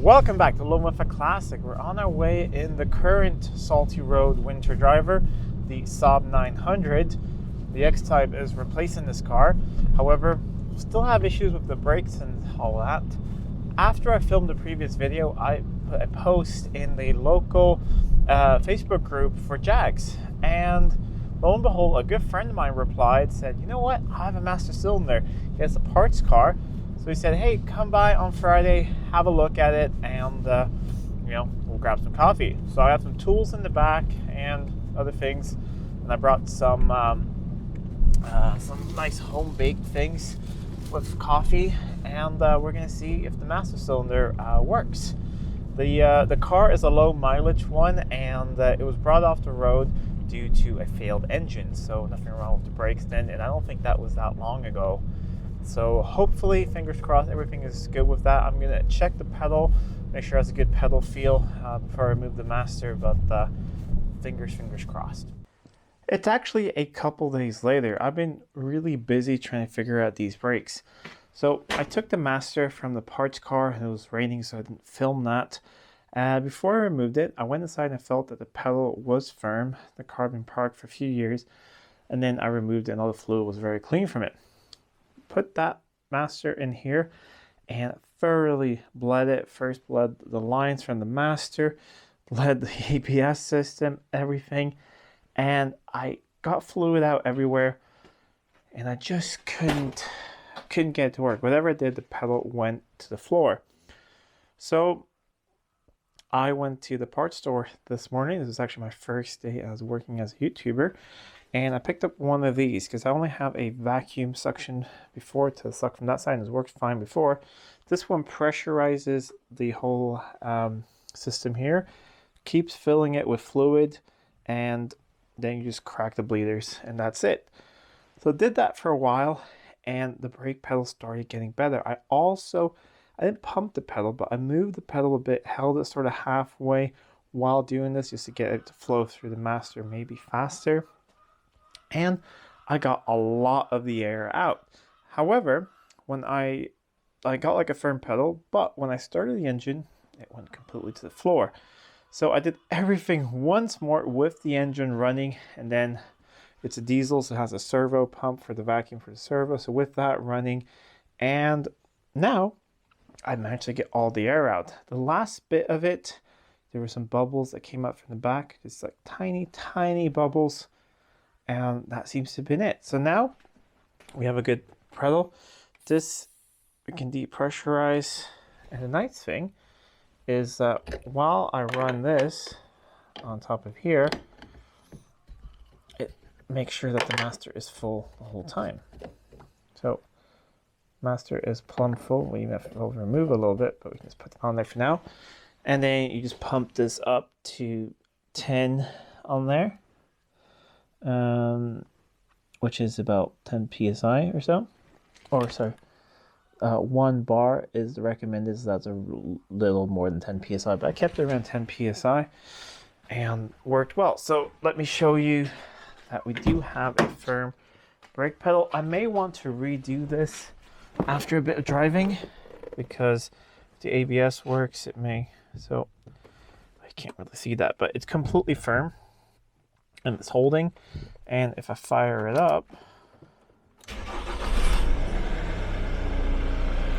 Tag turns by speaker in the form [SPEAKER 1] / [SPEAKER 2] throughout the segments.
[SPEAKER 1] Welcome back to Living with a Classic. We're on our way in the current salty road winter driver, the Saab 900. The X-type is replacing this car. However, still have issues with the brakes and all that. After I filmed the previous video, I put a post in the local Facebook group for Jags, and lo and behold, a good friend of mine replied, said, you know what, I have a master cylinder. He has a parts car. So he said, hey, come by on Friday, have a look at it, and we'll grab some coffee. So I have some tools in the back and other things, and I brought some nice home baked things with coffee, and we're gonna see if the master cylinder works. The car is a low mileage one, and it was brought off the road due to a failed engine. So nothing wrong with the brakes then, and I don't think that was that long ago. So hopefully, fingers crossed, everything is good with that. I'm gonna check the pedal, make sure it has a good pedal feel before I remove the master, but fingers crossed. It's actually a couple days later. I've been really busy trying to figure out these brakes. So I took the master from the parts car, and it was raining, so I didn't film that. Before I removed it, I went inside and felt that the pedal was firm. The car had been parked for a few years, and then I removed it and all the fluid was very clean from it. Put that master in here and thoroughly bled it. First bled the lines from the master, bled the ABS system, everything, and I got fluid out everywhere, and I just couldn't get it to work. Whatever I did, the pedal went to the floor. So I went to the parts store this morning. This is actually my first day as working as a YouTuber. And I picked up one of these because I only have a vacuum suction before to suck from that side, and it's worked fine before. This one pressurizes the whole system here, keeps filling it with fluid, and then you just crack the bleeders, and that's it. So I did that for a while, and the brake pedal started getting better. I didn't pump the pedal, but I moved the pedal a bit, held it sort of halfway while doing this just to get it to flow through the master maybe faster. And I got a lot of the air out. However, when I got like a firm pedal, but when I started the engine, it went completely to the floor. So I did everything once more with the engine running, and then it's a diesel, so it has a servo pump for the vacuum for the servo. So with that running, and now I managed to get all the air out. The last bit of it, there were some bubbles that came up from the back, just like tiny bubbles. And that seems to have been it. So now we have a good pedal. This we can depressurize. And the nice thing is that while I run this on top of here, it makes sure that the master is full the whole time. So master is plumb full. We even have to remove a little bit, but we can just put it on there for now. And then you just pump this up to 10 on there. Which is about 10 psi or so, or sorry, 1 bar is the recommended, so that's a little more than 10 psi, but I kept it around 10 psi and worked well. So let me show you that we do have a firm brake pedal. I may want to redo this after a bit of driving because if the ABS works, it may. So I can't really see that, but it's completely firm and it's holding. And if I fire it up,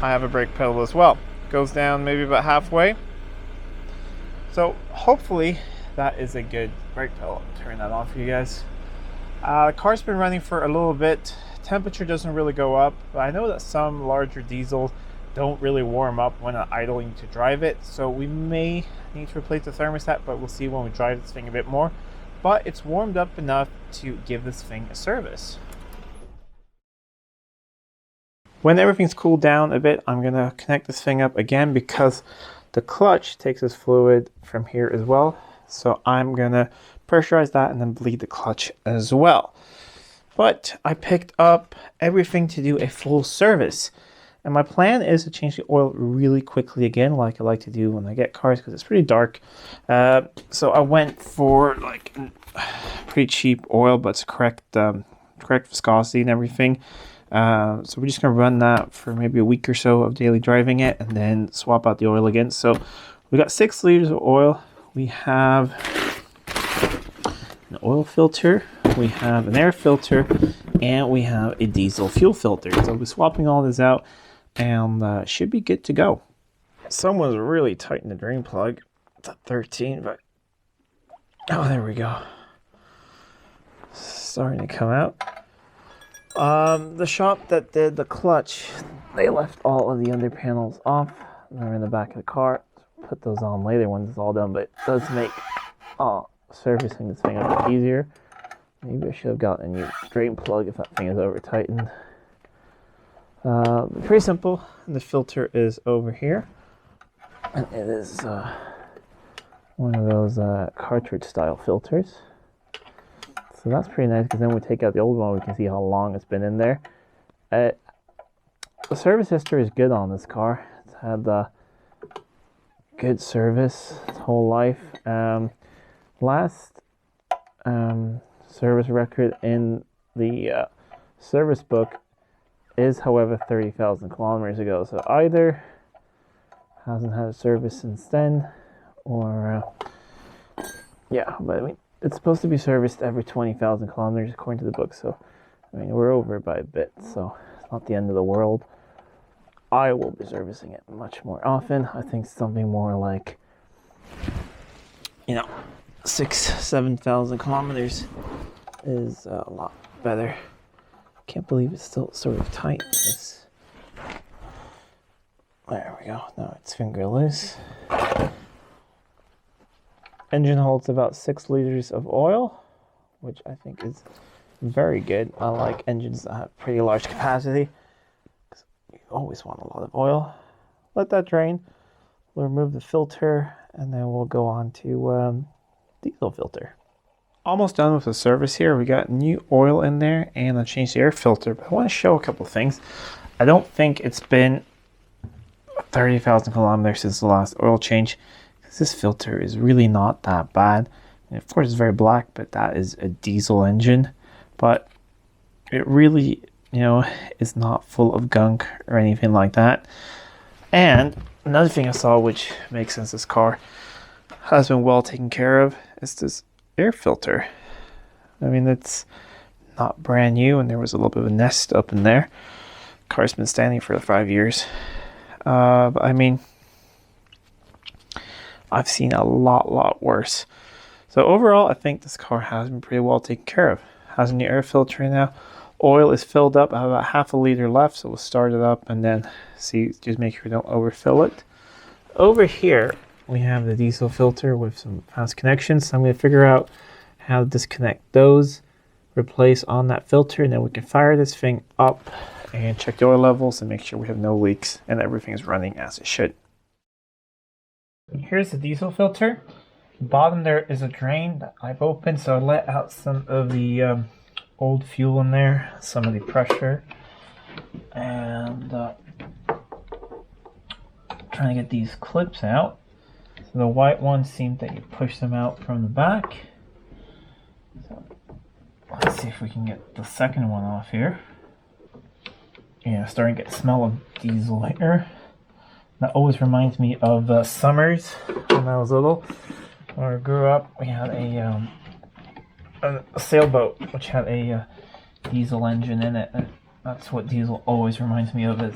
[SPEAKER 1] I have a brake pedal as well. Goes down maybe about halfway. So hopefully that is a good brake pedal. I'll turn that on for you guys. The car's been running for a little bit. Temperature doesn't really go up, but I know that some larger diesels don't really warm up when idling to drive it. So we may need to replace the thermostat, but we'll see when we drive this thing a bit more. But it's warmed up enough to give this thing a service. When everything's cooled down a bit, I'm going to connect this thing up again because the clutch takes this fluid from here as well. So I'm going to pressurize that and then bleed the clutch as well. But I picked up everything to do a full service. And my plan is to change the oil really quickly again, like I like to do when I get cars, because it's pretty dark. So I went for like pretty cheap oil, but it's correct viscosity and everything. So we're just going to run that for maybe a week or so of daily driving it and then swap out the oil again. So we got 6 liters of oil. We have an oil filter, we have an air filter, and we have a diesel fuel filter. So we're swapping all this out and should be good to go. Someone's really tightened the drain plug. It's at 13, but oh, there we go. Starting to come out. The shop that did the clutch, they left all of the under panels off. They're in the back of the car. Put those on later when it's all done, but it does make servicing this thing a bit easier. Maybe I should have gotten a new drain plug if that thing is over tightened. Pretty simple. The filter is over here, and it is one of those cartridge style filters. So that's pretty nice, because then we take out the old one, we can see how long it's been in there. The service history is good on this car. It's had good service its whole life. Last service record in the service book is, however, 30,000 kilometers ago. So either hasn't had a service since then, or yeah, but I mean, it's supposed to be serviced every 20,000 kilometers according to the book. So I mean, we're over by a bit, so it's not the end of the world. I will be servicing it much more often. I think something more like, 6,000-7,000 kilometers is a lot better. Can't believe it's still sort of tight. There we go. Now it's finger loose. Engine holds about 6 liters of oil, which I think is very good. I like engines that have pretty large capacity, because you always want a lot of oil. Let that drain. We'll remove the filter, and then we'll go on to diesel filter. Almost done with the service here. We got new oil in there, and I changed the air filter. But I want to show a couple things. I don't think it's been 30,000 kilometers since the last oil change, because this filter is really not that bad. And of course, it's very black, but that is a diesel engine. But it really, is not full of gunk or anything like that. And another thing I saw, which makes sense, this car has been well taken care of, is this air filter. I mean, it's not brand new, and there was a little bit of a nest up in there. The car's been standing for 5 years. But I mean, I've seen a lot worse. So overall, I think this car has been pretty well taken care of. Has a new air filter now. Oil is filled up. I have about half a liter left, so we'll start it up and then see, just make sure we don't overfill it. Over here, we have the diesel filter with some fast connections. So I'm going to figure out how to disconnect those, replace on that filter, and then we can fire this thing up and check the oil levels and make sure we have no leaks and everything is running as it should. Here's the diesel filter. Bottom there is a drain that I've opened, so I let out some of the old fuel in there, some of the pressure, and trying to get these clips out. So the white ones seem that you push them out from the back. So let's see if we can get the second one off here. Yeah, starting to get the smell of diesel here. That always reminds me of summers when I was little. When I grew up, we had a sailboat which had a diesel engine in it. And that's what diesel always reminds me of, is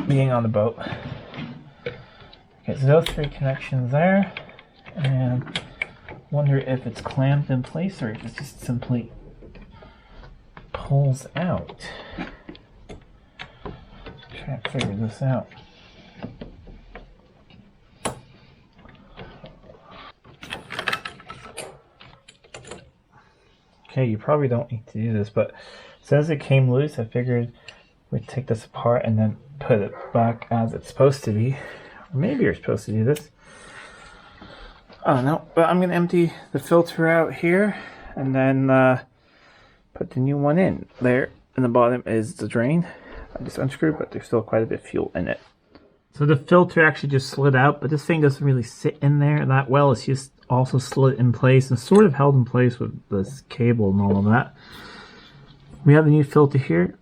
[SPEAKER 1] being on the boat. Okay, so those 3 connections there, and wonder if it's clamped in place or if it just simply pulls out. Try to figure this out. Okay, you probably don't need to do this, but since it came loose, I figured we'd take this apart and then put it back as it's supposed to be. Or maybe you're supposed to do this. I don't know, but I'm going to empty the filter out here and then put the new one in. There in the bottom is the drain. I just unscrewed, but there's still quite a bit of fuel in it. So the filter actually just slid out, but this thing doesn't really sit in there that well. It's just also slid in place and sort of held in place with this cable and all of that. We have the new filter here.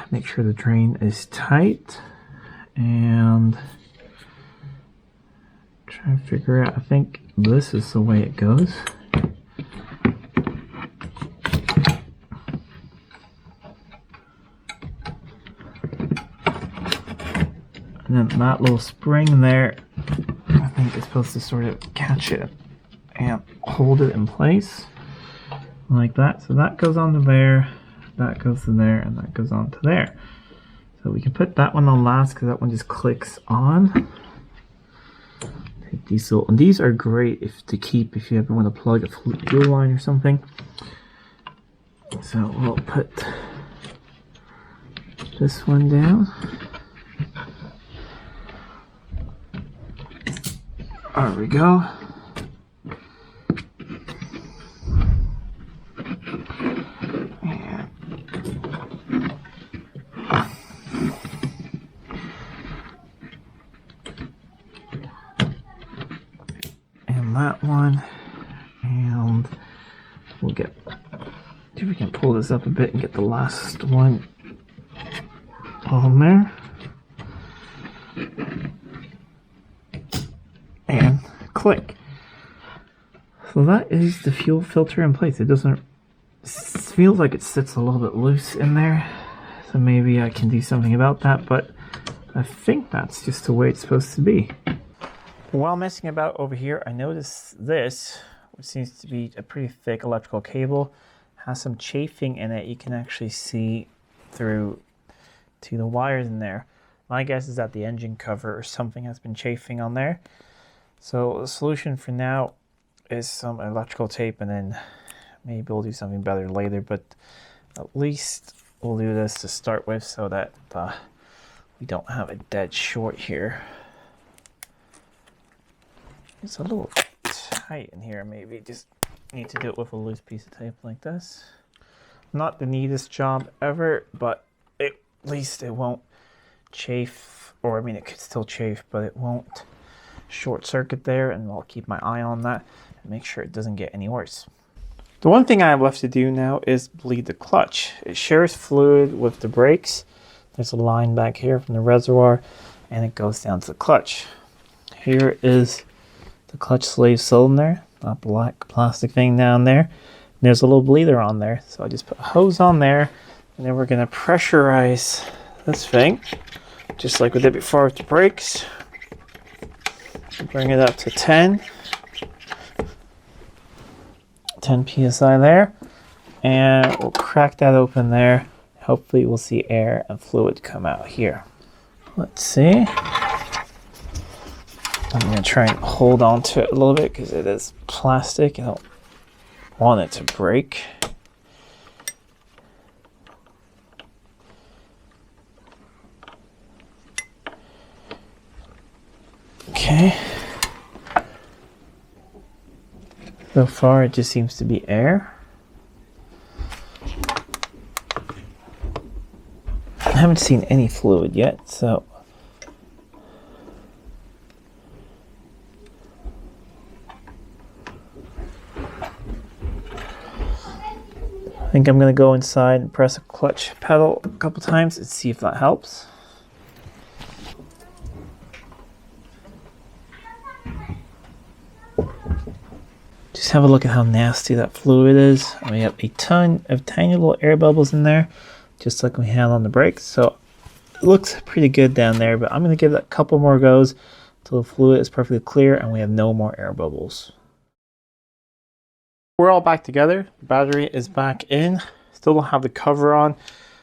[SPEAKER 1] Make sure the drain is tight and try to figure out, I think this is the way it goes. And then that little spring there, I think it's supposed to sort of catch it and hold it in place like that. So that goes onto there, that goes to there, and that goes on to there. So we can put that one on last because that one just clicks on. Take these little, and these are great to keep if you ever want to plug a fuel line or something. So we'll put this one down. There we go. And that one. And we'll see if we can pull this up a bit and get the last one on there. And click. So that is the fuel filter in place. It feels like it sits a little bit loose in there. So maybe I can do something about that, but I think that's just the way it's supposed to be. While messing about over here, I noticed this, which seems to be a pretty thick electrical cable, has some chafing in it. You can actually see through to the wires in there. My guess is that the engine cover or something has been chafing on there. So the solution for now is some electrical tape, and then maybe we'll do something better later, but at least we'll do this to start with so that we don't have a dead short here. It's a little tight in here, maybe just need to do it with a loose piece of tape like this. Not the neatest job ever, but at least it won't chafe, or I mean it could still chafe, but it won't short circuit there, and I'll keep my eye on that and make sure it doesn't get any worse. The one thing I have left to do now is bleed the clutch. It shares fluid with the brakes. There's a line back here from the reservoir, and it goes down to the clutch. Here is the clutch sleeve cylinder, that black plastic thing down there. And there's a little bleeder on there, so I just put a hose on there, and then we're going to pressurize this thing just like we did before with the brakes. Bring it up to 10 psi there, and we'll crack that open there. Hopefully we'll see air and fluid come out here. Let's see. I'm going to try and hold on to it a little bit because it is plastic. I don't want it to break. Okay. So far it just seems to be air. I haven't seen any fluid yet, so I think I'm going to go inside and press a clutch pedal a couple times and see if that helps. Just have a look at how nasty that fluid is. We have a ton of tiny little air bubbles in there, just like we had on the brakes. So it looks pretty good down there, but I'm going to give that a couple more goes until the fluid is perfectly clear and we have no more air bubbles. We're all back together. The battery is back in. Still don't have the cover on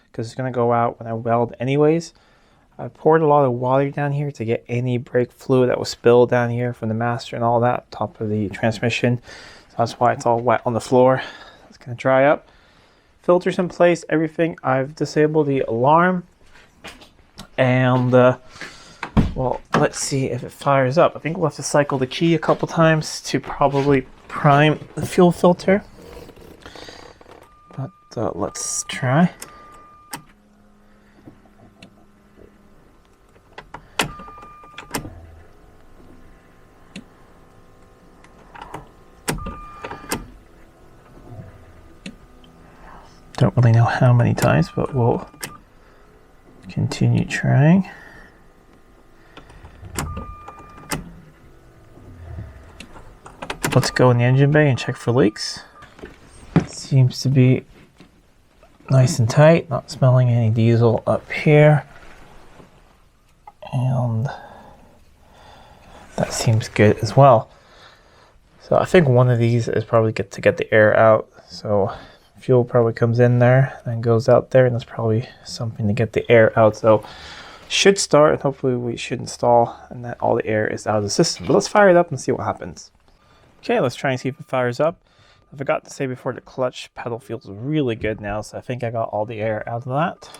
[SPEAKER 1] because it's going to go out when I weld anyways. I poured a lot of water down here to get any brake fluid that was spilled down here from the master and all that, top of the transmission. So that's why it's all wet on the floor. It's going to dry up. Filters in place, everything. I've disabled the alarm. And, well, let's see if it fires up. I think we'll have to cycle the key a couple times to probably prime the fuel filter. But let's try. Don't really know how many times, but we'll continue trying. Let's go in the engine bay and check for leaks. Seems to be nice and tight, not smelling any diesel up here. And that seems good as well. So I think one of these is probably to get the air out. So fuel probably comes in there and goes out there, and that's probably something to get the air out. So should start, and hopefully we shouldn't stall and that all the air is out of the system. But let's fire it up and see what happens. Okay, let's try and see if it fires up. I forgot to say before, the clutch pedal feels really good now, so I think I got all the air out of that.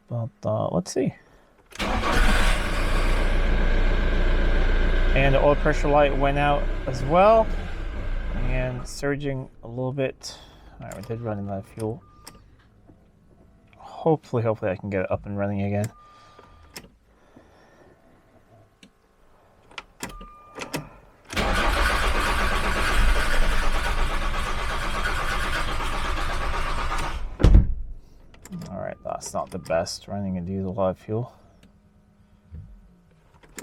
[SPEAKER 1] But let's see. And the oil pressure light went out as well, and surging a little bit. All right, we did run out of fuel. Hopefully I can get it up and running again. That's not the best, running a diesel live fuel.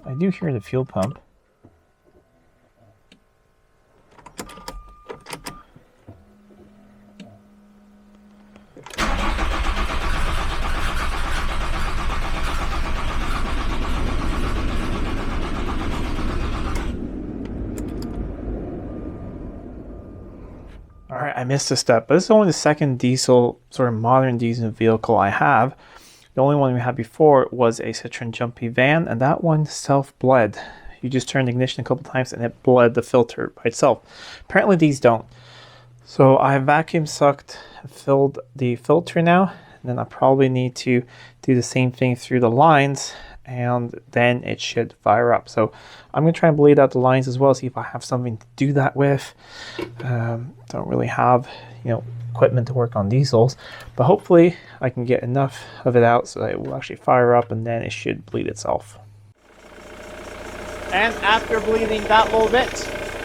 [SPEAKER 1] I do hear the fuel pump. Alright, I missed a step, but this is only the second diesel, sort of modern diesel vehicle I have. The only one we had before was a Citroen Jumpy van, and that one self-bled. You just turned the ignition a couple times and it bled the filter by itself. Apparently these don't. So I vacuum sucked, filled the filter now, and then I probably need to do the same thing through the lines, and then it should fire up. So I'm going to try and bleed out the lines as well, see if I have something to do that with. Don't really have, equipment to work on diesels, but hopefully I can get enough of it out so that it will actually fire up, and then it should bleed itself. And after bleeding that little bit,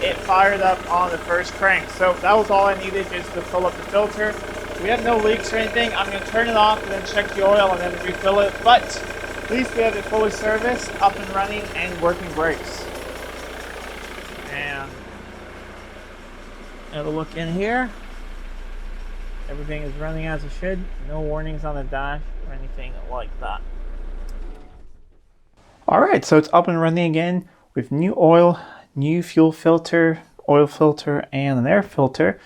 [SPEAKER 1] it fired up on the first crank. So that was all I needed, just to fill up the filter. We have no leaks or anything. I'm going to turn it off and then check the oil and then refill it, but at least we have it fully serviced, up and running, and working brakes. And have a look in here. Everything is running as it should. No warnings on the dash or anything like that. Alright, so it's up and running again with new oil, new fuel filter, oil filter, and an air filter.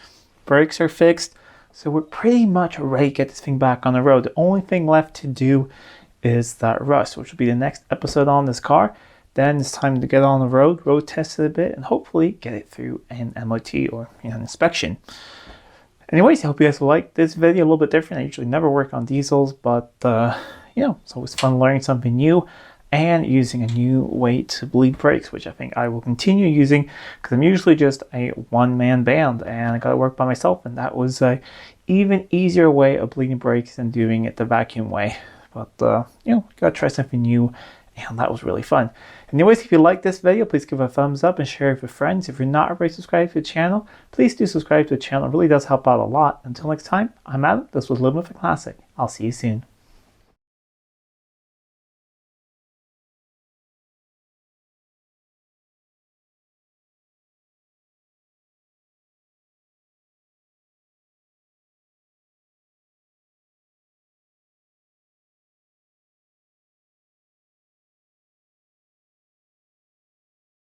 [SPEAKER 1] Brakes are fixed. So we're pretty much ready to get this thing back on the road. The only thing left to do is that rust, which will be the next episode on this car. Then it's time to get on the road test it a bit, and hopefully get it through an MOT or an inspection. Anyways, I hope you guys will like this video. A little bit different. I usually never work on diesels, but it's always fun learning something new and using a new way to bleed brakes, which I think I will continue using because I'm usually just a one-man band and I got to work by myself, and that was a even easier way of bleeding brakes than doing it the vacuum way. But gotta try something new, and that was really fun. Anyways, if you like this video, please give it a thumbs up and share it with friends. If you're not already subscribed to the channel, please do subscribe to the channel. It really does help out a lot. Until next time, I'm Adam. This was Living with a Classic. I'll see you soon.